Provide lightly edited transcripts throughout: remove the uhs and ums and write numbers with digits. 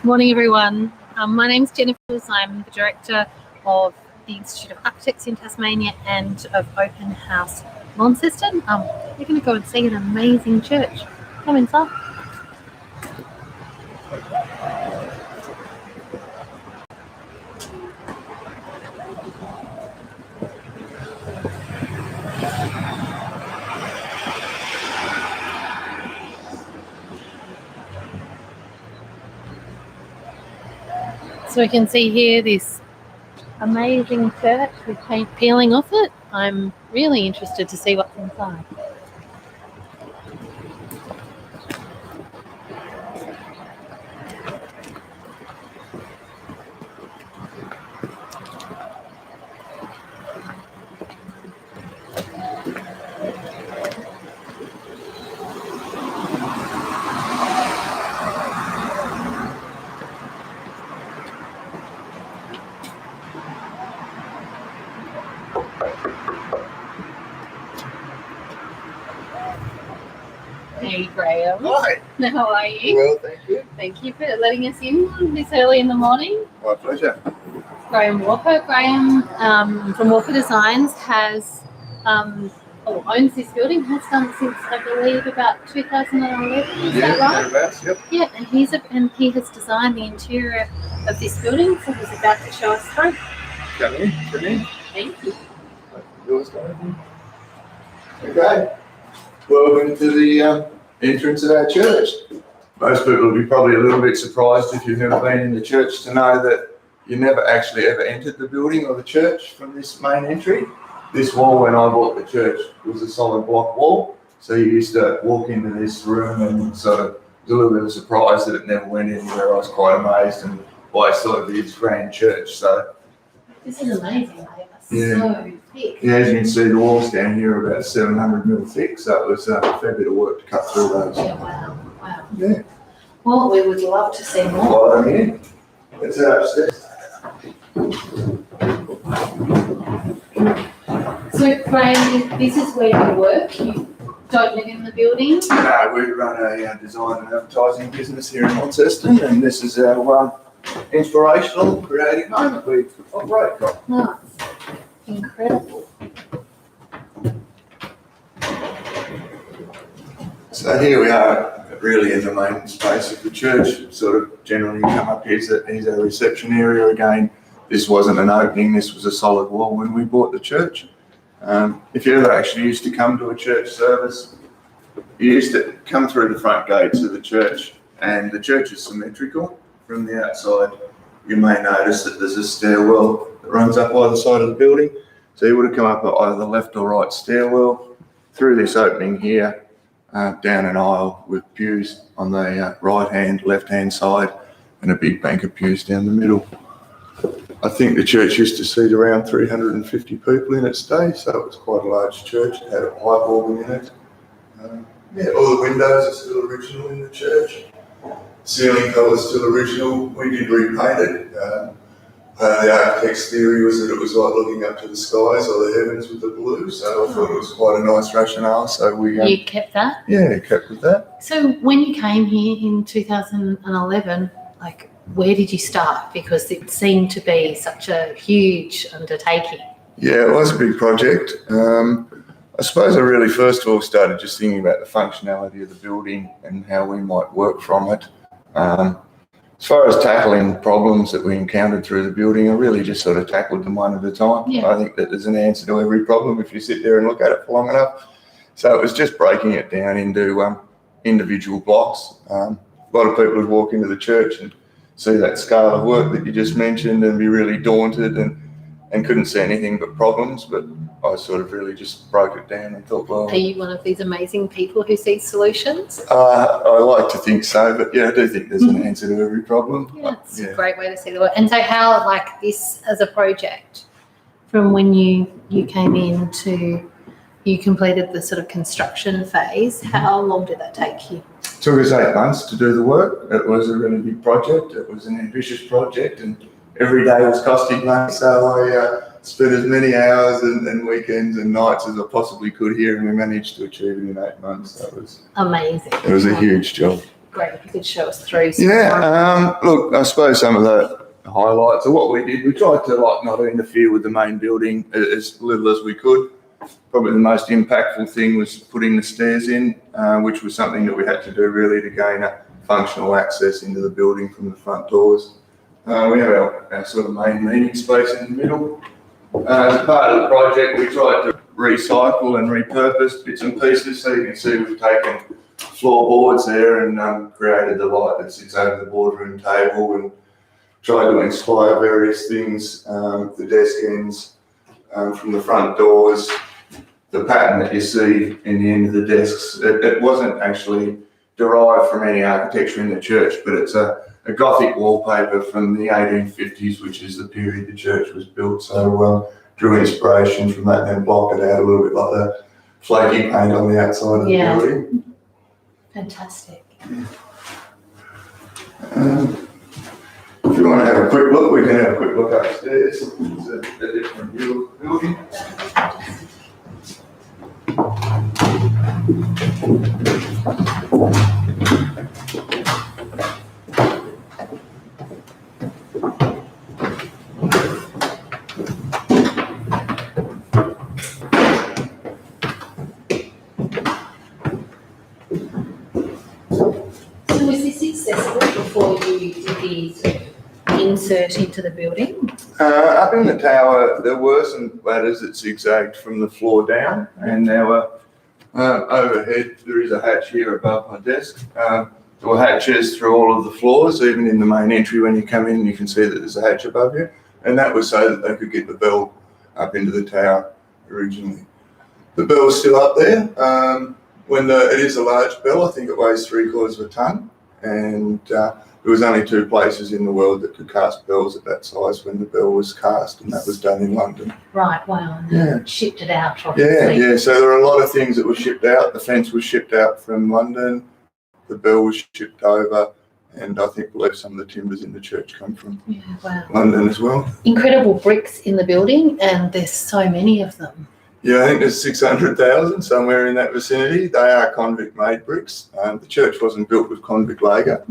Morning everyone. My name's Jennifer. I'm the Director of the Institute of Architects in Tasmania and of Open House Launceston. We're going to go and see an amazing church. Come inside. So we can see here this amazing church with paint peeling off it. I'm really interested to see what's inside. Hey Graham. Hi. How are you? Well, thank you. Thank you for letting us in this early in the morning. My pleasure. Graham Walker. Graham from Walker Designs has owns this building, has done since I believe about 2011. Is that right? Thereabouts, yep. Yeah, and he has designed the interior of this building, so he's about to show us through. Come in. Thank you. Yours, Dorothy. Okay. Welcome to the entrance of our church. Most people will be probably a little bit surprised if you've never been in the church to know that you never actually ever entered the building or the church from this main entry. This wall, when I bought the church, was a solid block wall. So you used to walk into this room and sort of, it was a little bit of a surprise that it never went anywhere. I was quite amazed and why sort of this grand church. So This is amazing. Yeah. So thick. yeah, as you can see, the walls down here are about 700 mil thick. So it was a fair bit of work to cut through those. Yeah, wow. Yeah. Well, we would love to see more. Well, I'm here. Let's head upstairs. So, Graham, this is where you work. You don't live in the building. No, we run a design and advertising business here in Launceston, and this is our inspirational creative home that we operate from. Nice. Incredible. So here we are, really in the main space of the church. Sort of generally come up here's our reception area again. This wasn't an opening, this was a solid wall when we bought the church. If you ever actually used to come to a church service, you used to come through the front gates of the church, and the church is symmetrical from the outside. You may notice that there's a stairwell that runs up either side of the building. So you would have come up either the left or right stairwell through this opening here, down an aisle with pews on the right-hand, left-hand side, and a big bank of pews down the middle. I think the church used to seat around 350 people in its day, so it was quite a large church. It had a pipe organ in it. All the windows are still original in the church. Ceiling colour is still original. We did repaint it. The architect's theory was that it was like looking up to the skies or the heavens with the blue, so I thought it was quite a nice rationale. So we You kept that? Yeah, kept with that. So when you came here in 2011, where did you start? Because it seemed to be such a huge undertaking. Yeah, it was a big project. I suppose I really first of all started just thinking about the functionality of the building and how we might work from it. As far as tackling problems that we encountered through the building, I really just sort of tackled them one at a time. Yeah. I think that there's an answer to every problem if you sit there and look at it for long enough. So it was just breaking it down into individual blocks. A lot of people would walk into the church and see that scale of work that you just mentioned and be really daunted and couldn't see anything but problems, but I sort of really just broke it down and thought, well... Are you one of these amazing people who sees solutions? I like to think so, but yeah, I do think there's an answer to every problem. Yeah, it's a great way to see the world. And so how, this as a project, from when you came in to you completed the sort of construction phase, how long did that take you? It took us 8 months to do the work. It was a really big project. It was an ambitious project, and every day was costing money, so I spent as many hours and weekends and nights as I possibly could here, and we managed to achieve it in 8 months. That was amazing. It was a huge job. great if you could show us through. Look, I suppose some of the highlights of what we did, we tried to not interfere with the main building as little as we could. Probably the most impactful thing was putting the stairs in, which was something that we had to do really to gain a functional access into the building from the front doors. We have our sort of main meeting space in the middle. As part of the project, we tried to recycle and repurpose bits and pieces. So you can see we've taken floorboards there and created the light that sits over the boardroom table and tried to inspire various things, the desk ends from the front doors, the pattern that you see in the end of the desks. It wasn't actually derived from any architecture in the church, but it's a Gothic wallpaper from the 1850s, which is the period the church was built. So drew inspiration from that and then blocked it out a little bit like the flaky paint on the outside of the building. Fantastic. If you want to have a quick look, we can have a quick look upstairs. It's a different view of the building. So was this accessible before you did the insert into the building? Up in the tower, there were some ladders that zigzagged from the floor down, and there were overhead. There is a hatch here above my desk. There were hatches through all of the floors, even in the main entry. When you come in, you can see that there's a hatch above you, and that was so that they could get the bell up into the tower originally. The bell's still up there. It is a large bell, I think it weighs 3/4 of a tonne, and there was only 2 places in the world that could cast bells at that size when the bell was cast, and that was done in London. Right, wow, and they shipped it out, obviously. Yeah, so there are a lot of things that were shipped out. The fence was shipped out from London, the bell was shipped over, and I believe some of the timbers in the church come from London as well. Incredible bricks in the building, and there's so many of them. Yeah, I think there's 600,000 somewhere in that vicinity. They are convict-made bricks. The church wasn't built with convict labour,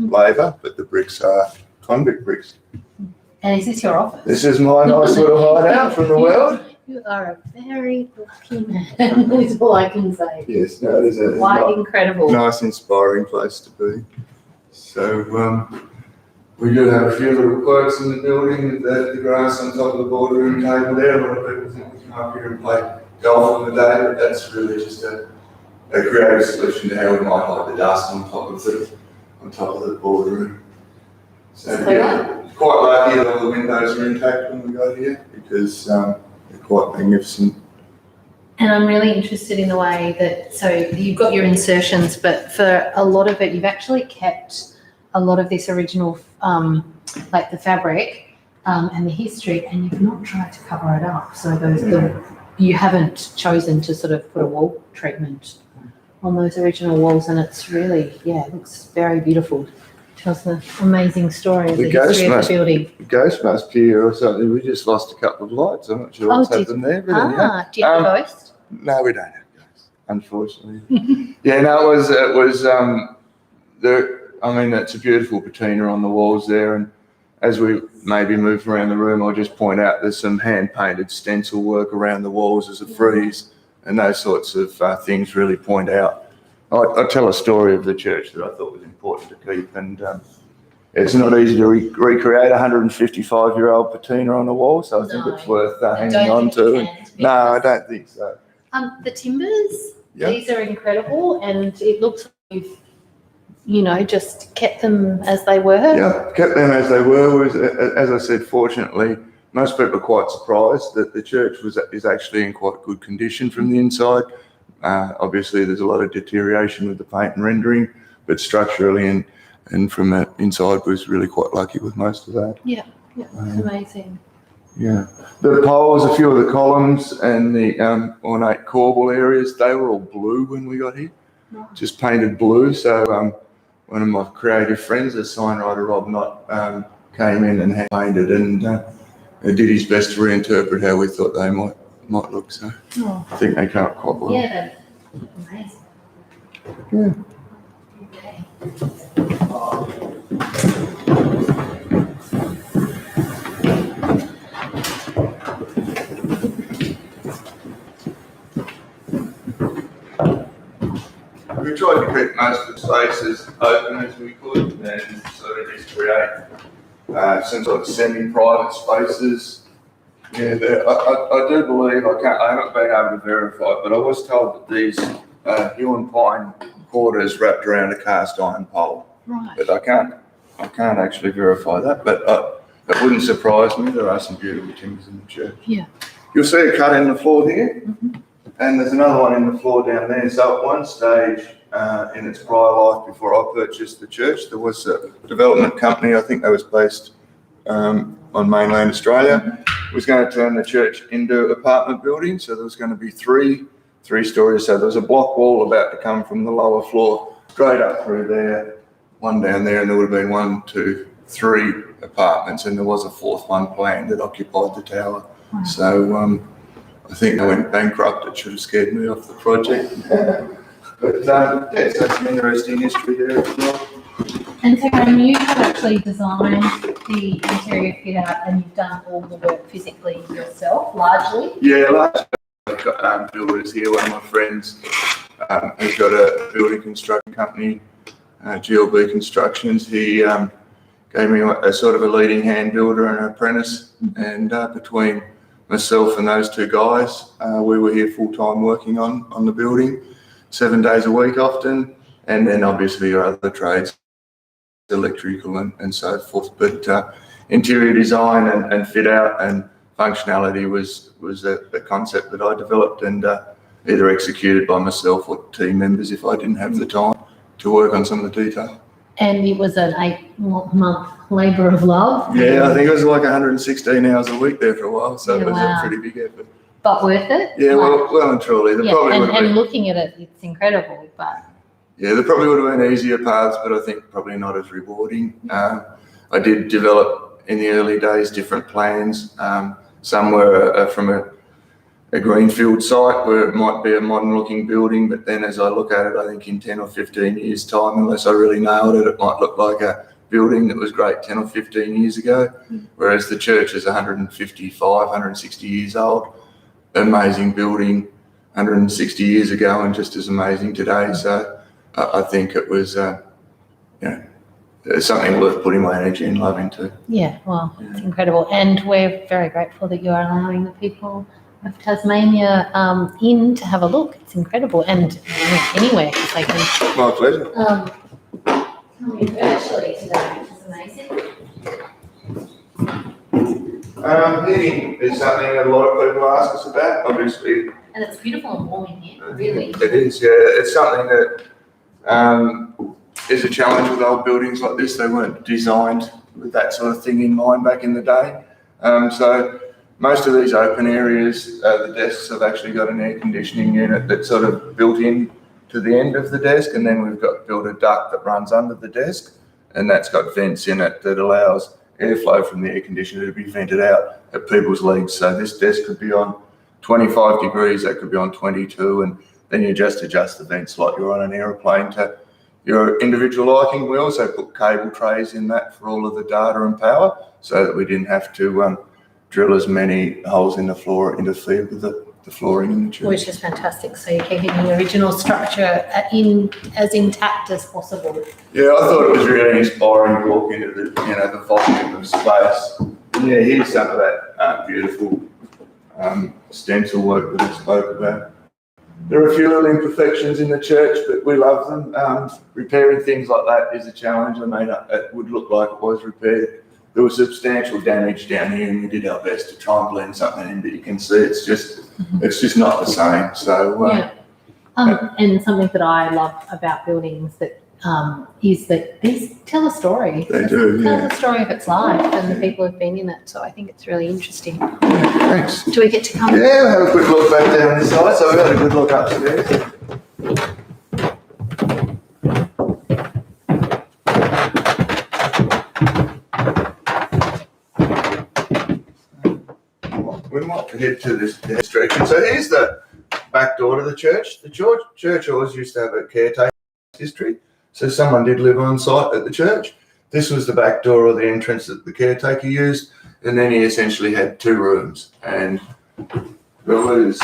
but the bricks are convict bricks. And is this your office? This is my nice little hideout from the world. You are a very lucky man, is all I can say. Yes, no, it is quite incredible. Nice, inspiring place to be. So we do have a few little quirks in the building. The grass on top of the boardroom table there. A lot of people think we come up here and play golf on the day, but that's really just a creative solution to how we might hide the dust on top of the boardroom. So quite lucky that all the windows are intact when we got here because they're quite magnificent. And I'm really interested in the way that, so you've got your insertions, but for a lot of it, you've actually kept a lot of this original, like the fabric and the history, and you've not tried to cover it up. So you haven't chosen to sort of put a wall treatment on those original walls, and it's really, it looks very beautiful. Tells an amazing story of the history of the building. The ghost must be here or something. We just lost a couple of lights. I'm not sure what's happened there. But do you have a ghost? No, we don't have ghosts, unfortunately. It was it's a beautiful patina on the walls there, and as we maybe move around the room, I'll just point out there's some hand-painted stencil work around the walls as a frieze, and those sorts of things really point out. I'll tell a story of the church that I thought was important to keep, and it's not easy to recreate a 155-year-old patina on a wall, so I think it's worth hanging on to. No, I don't think so. The timbers, these are incredible, and it looks like you've just kept them as they were. Yeah, kept them as they were. As I said, fortunately, most people are quite surprised that the church is actually in quite good condition from the inside. Obviously, there's a lot of deterioration with the paint and rendering, but structurally and from the inside was really quite lucky with most of that. Yeah, it's amazing. Yeah, the poles, a few of the columns and the ornate corbel areas, they were all blue when we got here, just painted blue. So one of my creative friends, the sign writer Rob Knott, came in and hand painted and did his best to reinterpret how we thought they might look. So I think they came up quite well. Yeah, that's amazing. Yeah. Okay. tried to keep most of the spaces open as we could and sort of just create some sort of semi-private spaces. Yeah, I do believe, I haven't been able to verify it, but I was told that these Hill and Pine quarters wrapped around a cast iron pole. Right. But I can't actually verify that, but it wouldn't surprise me. There are some beautiful timbers in the church. Yeah. You'll see a cut in the floor here, Mm-hmm. and there's another one in the floor down there. So at one stage in its prior life, before I purchased the church, there was a development company, I think that was based on mainland Australia, was going to turn the church into apartment building. So there was going to be three stories. So there was a block wall about to come from the lower floor straight up through there, one down there, and there would have been 1, 2, 3 apartments, and there was a fourth one planned that occupied the tower. Wow. So I think they went bankrupt. It should have scared me off the project. But yeah, so that's an interesting history there as well. And so you have actually designed the interior fit out and you've done all the work physically yourself, largely? Yeah, largely. I've got builders here. One of my friends who's got a building construction company, GLB Constructions. He gave me a sort of a leading hand builder and an apprentice, and between myself and those two guys, we were here full time working on the building, 7 days a week often, and then obviously your other trades, electrical and so forth. But interior design and fit out and functionality was a concept that I developed and either executed by myself or team members if I didn't have the time to work on some of the detail. And it was an 8-month labour of love? Yeah, I think it was like 116 hours a week there for a while, so it was wow. a pretty big effort. But worth it? Yeah, well and truly. And looking at it, it's incredible, but... Yeah, there probably would have been easier paths, but I think probably not as rewarding. I did develop in the early days different plans. Some were from a greenfield site where it might be a modern looking building, but then as I look at it, I think in 10 or 15 years time, unless I really nailed it, it might look like a building that was great 10 or 15 years ago, whereas the church is 155, 160 years old. Amazing building 160 years ago and just as amazing today. So I think it was something worth putting my energy and love into. Yeah, well, it's incredible. And we're very grateful that you are allowing the people of Tasmania in to have a look. It's incredible. And anywhere, if they can. My pleasure. Coming virtually today, which is amazing. Heating is something that a lot of people ask us about, obviously. And it's beautiful and warm in here, really. It is, yeah. It's something that is a challenge with old buildings like this. They weren't designed with that sort of thing in mind back in the day. So most of these open areas, the desks have actually got an air conditioning unit that's sort of built in to the end of the desk, and then we've got built a duct that runs under the desk, and that's got vents in it that allows airflow from the air conditioner to be vented out at people's legs. So this desk could be on 25 degrees, that could be on 22, and then you just adjust the vents like you're on an aeroplane to your individual liking. We also put cable trays in that for all of the data and power so that we didn't have to drill as many holes in the floor or interfere with the flooring in the church. Which is fantastic. So you're keeping the original structure as intact as possible. Yeah, I thought it was really inspiring to walk into the volume of space. And yeah, here's some of that beautiful stencil work that I spoke about. There are a few little imperfections in the church, but we love them. Repairing things like that is a challenge. I mean, it would look like it was repaired. There was substantial damage down here, and we did our best to try and blend something in, but you can see it's just not the same. So and something that I love about buildings that is that these tell a story. They do, tell the story of its life and the people who've been in it. So I think it's really interesting. Thanks. Do we get to come? Yeah, we'll have a quick look back down this side. So we've had a good look upstairs. We might head to this demonstration. So here's the back door to the church. The church always used to have a caretaker history. So someone did live on site at the church. This was the back door or the entrance that the caretaker used. And then he essentially had 2 rooms. And there was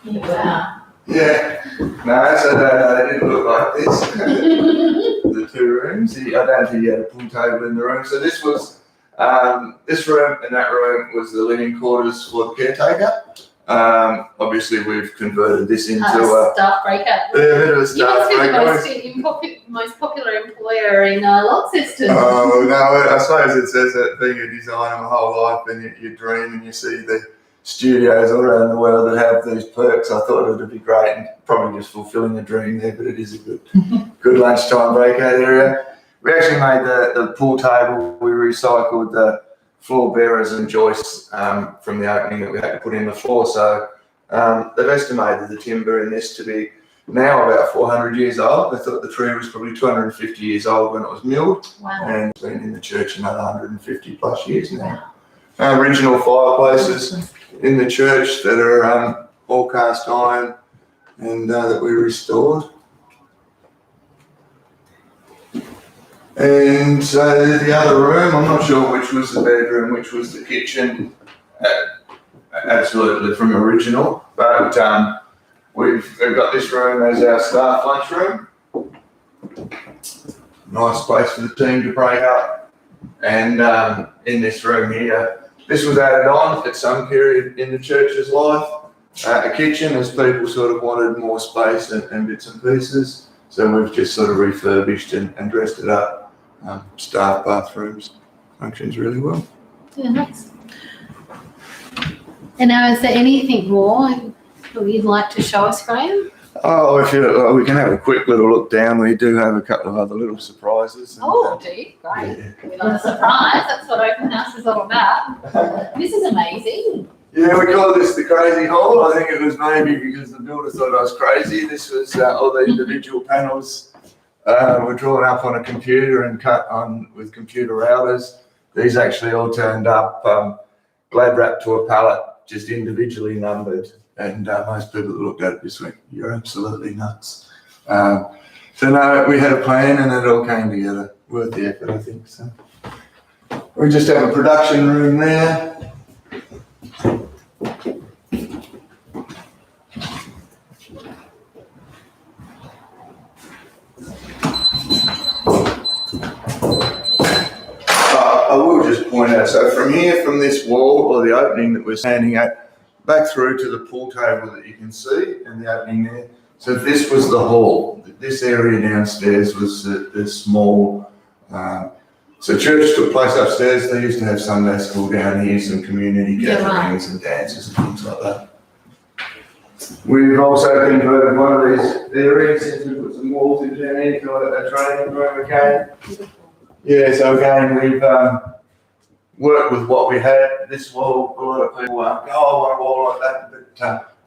Wow. Yeah. No, so they didn't look like this. The two rooms. I don't think he had a pool table in the room. So this was this room and that room was the living quarters for the caretaker. Obviously, we've converted this into a staff breakout. bit of a staff breakout. The most popular employer in Launceston. Oh no! I suppose it says that being a designer my whole life, and you dream and you see the studios all around the world that have these perks. I thought it would be great, and probably just fulfilling a dream there. But it is a good lunchtime breakout area. We actually made the pool table. We recycled the floor bearers and joists from the opening that we had to put in the floor. So they've estimated the timber in this to be now about 400 years old. They thought the tree was probably 250 years old when it was milled. Wow. And it's been in the church another 150 plus years now. Original fireplaces in the church that are all cast iron and that we restored. And so the other room, I'm not sure which was the bedroom, which was the kitchen, absolutely from original, but we've got this room as our staff lunchroom. Nice place for the team to break up. And in this room here, this was added on at some period in the church's life. A kitchen, as people sort of wanted more space and bits and pieces. So we've just sort of refurbished and dressed it up. Staff bathrooms functions really well. Yeah, nice. And now, is there anything more that you'd like to show us, Graham? Oh, we can have a quick little look down. We do have a couple of other little surprises. And, do you? Great. Yeah. We love a surprise. That's what open house is all about. This is amazing. Yeah, we call this the crazy hall. I think it was maybe because the builder thought I was crazy. This was all the individual panels were drawn up on a computer and cut on with computer routers. These actually all turned up glad wrapped to a pallet, just individually numbered. And most people that looked at it just went, "You're absolutely nuts." So no, we had a plan and it all came together. Worth the effort, I think. So we just have a production room there. I will just point out, so from here, from this wall or the opening that we're standing at, back through to the pool table that you can see and the opening there. So this was the hall. This area downstairs was the small. So church took place upstairs. They used to have Sunday school down here, some community gatherings and dances and things like that. We've also converted one of these areas into put some walls in down here to a training room again. Yeah, so again, we've worked with what we had. This wall, a lot of people go, "Oh, I want a wall like that," but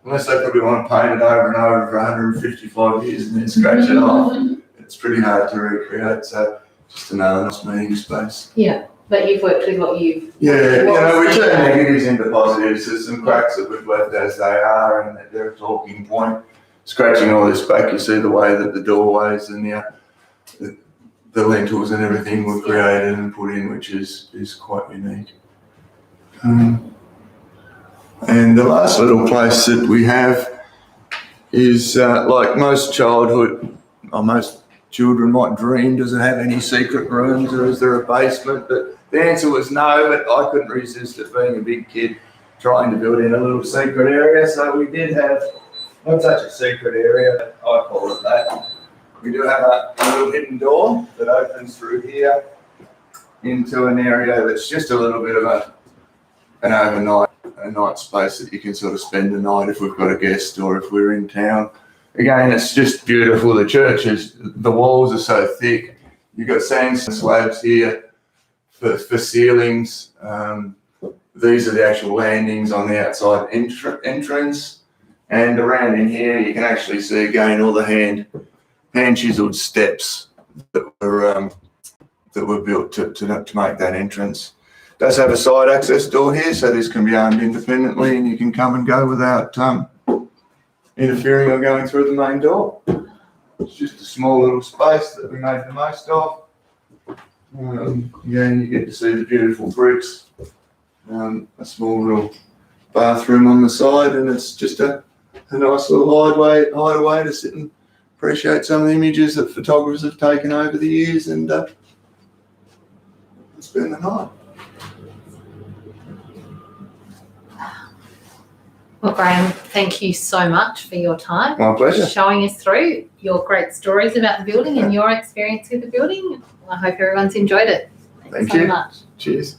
unless they probably want to paint it over and over for 155 years and then scratch it off, it's pretty hard to recreate. So just another nice meeting space. Yeah, but you've worked with what you've... Yeah, we turn negatives into positives. There's some cracks that we've left as they are and that they're a talking point. Scratching all this back, you see the way that the doorways and the lentils and everything were created and put in, which is quite unique. And the last little place that we have is like most childhood, or most children might dream, does it have any secret rooms or is there a basement? But the answer was no, but I couldn't resist it being a big kid trying to build in a little secret area. So we did have not such a secret area, I call it that. We do have a little hidden door that opens through here into an area that's just a little bit of an overnight, a night space that you can sort of spend the night if we've got a guest or if we're in town. Again, it's just beautiful. The churches, the walls are so thick. You've got sandstone slabs here for ceilings. These are the actual landings on the outside entrance. And around in here, you can actually see again all the hand chiseled steps that were built to make that entrance. It does have a side access door here, so this can be owned independently and you can come and go without interfering or going through the main door. It's just a small little space that we made the most of. Again, you get to see the beautiful bricks, a small little bathroom on the side, and it's just a a nice little hideaway to sit and appreciate some of the images that photographers have taken over the years and spend the night. Well, Graham, thank you so much for your time. My pleasure. Showing us through your great stories about the building and your experience with the building. I hope everyone's enjoyed it. Thanks so much. Cheers.